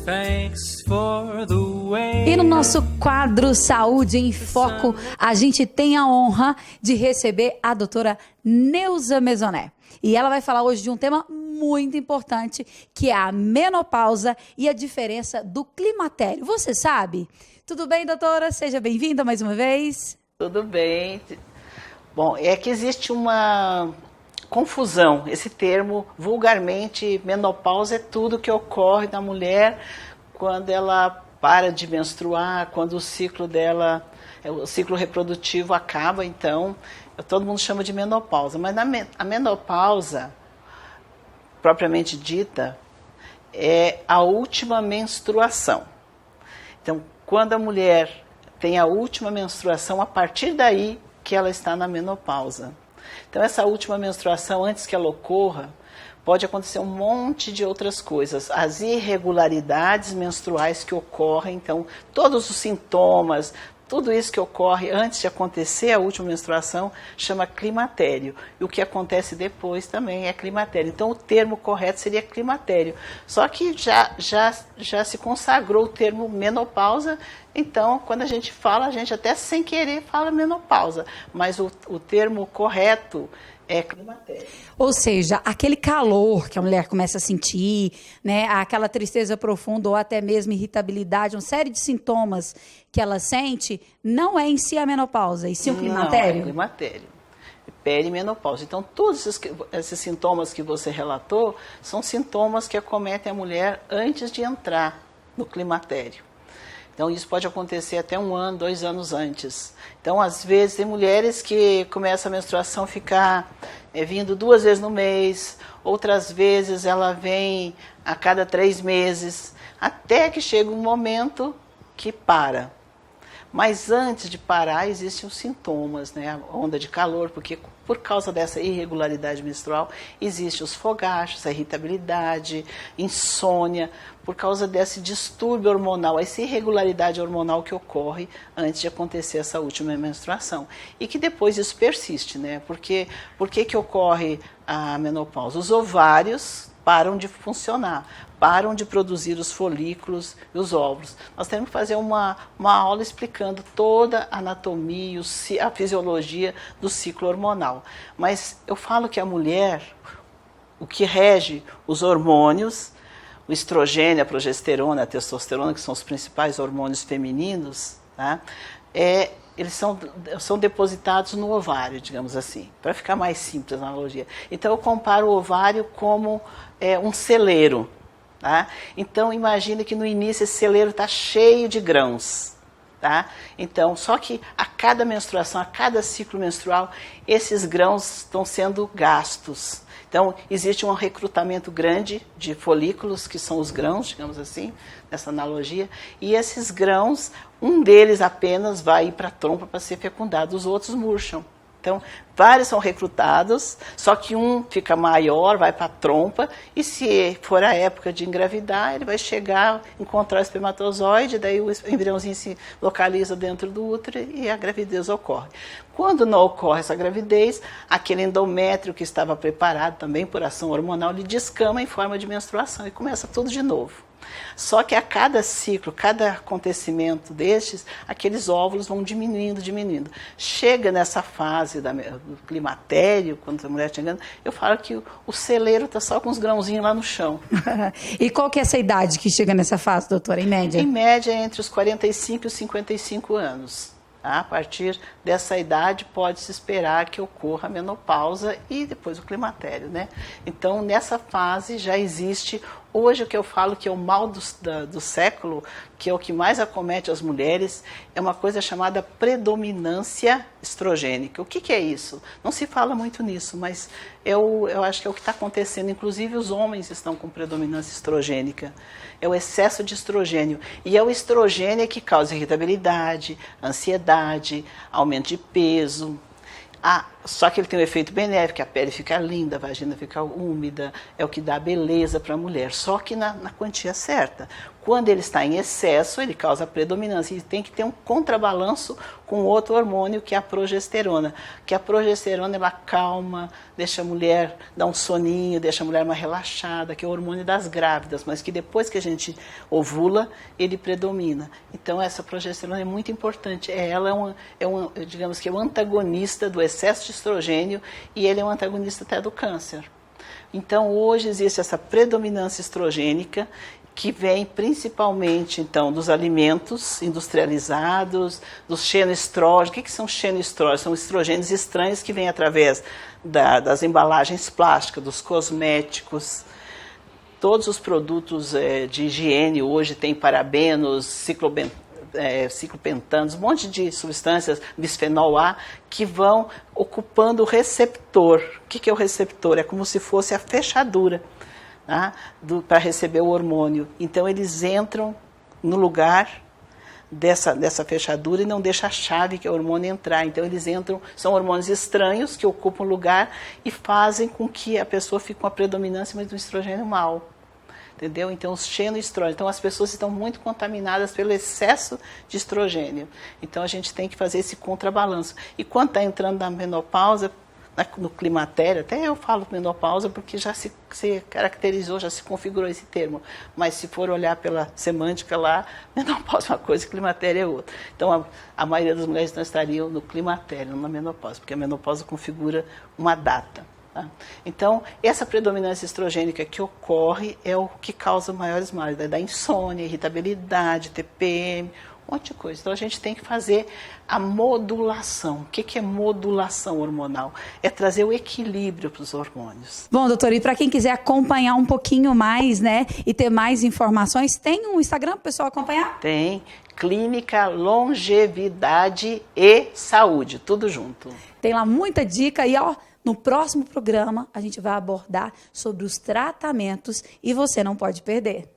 Thanks for the way. E no nosso quadro Saúde em Foco, a gente tem a honra de receber a doutora Neuza Maisonnet. E ela vai falar hoje de um tema muito importante, que é a menopausa e a diferença do climatério. Você sabe? Tudo bem, doutora? Seja bem-vinda mais uma vez. Tudo bem. Bom, é que existe uma confusão. Esse termo, vulgarmente, menopausa é tudo que ocorre na mulher quando ela para de menstruar, quando o ciclo dela, o ciclo reprodutivo acaba, então todo mundo chama de menopausa. Mas a menopausa, propriamente dita, é a última menstruação. Então, quando a mulher tem a última menstruação, a partir daí que ela está na menopausa. Então, essa última menstruação, antes que ela ocorra, pode acontecer um monte de outras coisas. As irregularidades menstruais que ocorrem, então, todos os sintomas, tudo isso que ocorre antes de acontecer a última menstruação chama climatério. E o que acontece depois também é climatério. Então, o termo correto seria climatério. Só que já se consagrou o termo menopausa. Então, quando a gente fala, a gente até sem querer fala menopausa. Mas o termo correto é climatério. Ou seja, aquele calor que a mulher começa a sentir, né, aquela tristeza profunda ou até mesmo irritabilidade, uma série de sintomas que ela sente, não é em si a menopausa, e sim o climatério? Não, é climatério. Perimenopausa. Então, todos esses sintomas que você relatou são sintomas que acometem a mulher antes de entrar no climatério. Então, isso pode acontecer até 1 ano, 2 anos antes. Então, às vezes, tem mulheres que começam a menstruação a ficar vindo 2 vezes no mês, outras vezes ela vem a cada 3 meses, até que chega um momento que para. Mas antes de parar, existem os sintomas, né? A onda de calor, porque por causa dessa irregularidade menstrual, existem os fogachos, a irritabilidade, insônia, por causa desse distúrbio hormonal, essa irregularidade hormonal que ocorre antes de acontecer essa última menstruação. E que depois isso persiste, né? Por que ocorre a menopausa? Os ovários param de funcionar, param de produzir os folículos e os óvulos. Nós temos que fazer uma aula explicando toda a anatomia, a fisiologia do ciclo hormonal. Mas eu falo que a mulher, o que rege os hormônios, o estrogênio, a progesterona, a testosterona, que são os principais hormônios femininos, tá? Eles são depositados no ovário, digamos assim, para ficar mais simples a analogia. Então, eu comparo o ovário como um celeiro. Tá? Então, imagine que no início esse celeiro está cheio de grãos. Tá? Então, só que a cada menstruação, a cada ciclo menstrual, esses grãos estão sendo gastos. Então, existe um recrutamento grande de folículos, que são os grãos, digamos assim, nessa analogia, e esses grãos, um deles apenas vai ir para a trompa para ser fecundado, os outros murcham. Então, vários são recrutados, só que um fica maior, vai para a trompa, e se for a época de engravidar, ele vai chegar, encontrar o espermatozoide, daí o embriãozinho se localiza dentro do útero e a gravidez ocorre. Quando não ocorre essa gravidez, aquele endométrio que estava preparado também por ação hormonal, ele descama em forma de menstruação e começa tudo de novo. Só que a cada ciclo, cada acontecimento destes, aqueles óvulos vão diminuindo. Chega nessa fase do climatério, quando a mulher está chegando, eu falo que o celeiro está só com os grãozinhos lá no chão. E qual que é essa idade que chega nessa fase, doutora, em média? Em média, entre os 45 e os 55 anos. A partir dessa idade, pode-se esperar que ocorra a menopausa e depois o climatério, né? Então, nessa fase já existe, hoje o que eu falo que é o mal do século, que é o que mais acomete as mulheres, é uma coisa chamada predominância estrogênica. O que é isso? Não se fala muito nisso, mas eu acho que é o que está acontecendo. Inclusive, os homens estão com predominância estrogênica. É o excesso de estrogênio. E é o estrogênio que causa irritabilidade, ansiedade, aumento de peso. Só que ele tem um efeito benéfico, a pele fica linda, a vagina fica úmida, é o que dá beleza para a mulher, só que na quantia certa. Quando ele está em excesso, ele causa predominância e tem que ter um contrabalanço com outro hormônio, que é a progesterona. Que a progesterona, ela calma, deixa a mulher, dá um soninho, deixa a mulher mais relaxada, que é o hormônio das grávidas, mas que depois que a gente ovula, ele predomina. Então essa progesterona é muito importante. Ela digamos que é um antagonista do excesso de estrogênio e ele é um antagonista até do câncer. Então hoje existe essa predominância estrogênica, que vem principalmente, então, dos alimentos industrializados, dos xenoestrógenos. O que são xenoestrógenos? São estrogênios estranhos que vêm através das embalagens plásticas, dos cosméticos. Todos os produtos de higiene hoje têm parabenos, ciclopentanos, um monte de substâncias, bisfenol A, que vão ocupando o receptor. O que é o receptor? É como se fosse a fechadura, para receber o hormônio. Então eles entram no lugar dessa fechadura e não deixa a chave, que é o hormônio, entrar. Então eles entram, são hormônios estranhos que ocupam o lugar e fazem com que a pessoa fique com a predominância, mas do estrogênio mal. Entendeu? Então os xenoestrógenos. Então as pessoas estão muito contaminadas pelo excesso de estrogênio. Então a gente tem que fazer esse contrabalanço. E quando está entrando na menopausa, no climatério, até eu falo menopausa porque já se caracterizou, já se configurou esse termo, mas se for olhar pela semântica lá, menopausa é uma coisa e climatério é outra. Então a maioria das mulheres não estariam no climatério, não na menopausa, porque a menopausa configura uma data. Tá? Então essa predominância estrogênica que ocorre é o que causa maiores males, da insônia, irritabilidade, TPM, um monte de coisa. Então a gente tem que fazer a modulação. O que é modulação hormonal? É trazer o equilíbrio para os hormônios. Bom, doutora, e para quem quiser acompanhar um pouquinho mais, né, e ter mais informações, tem um Instagram para o pessoal acompanhar? Tem. Clínica Longevidade e Saúde, tudo junto. Tem lá muita dica e, no próximo programa a gente vai abordar sobre os tratamentos e você não pode perder.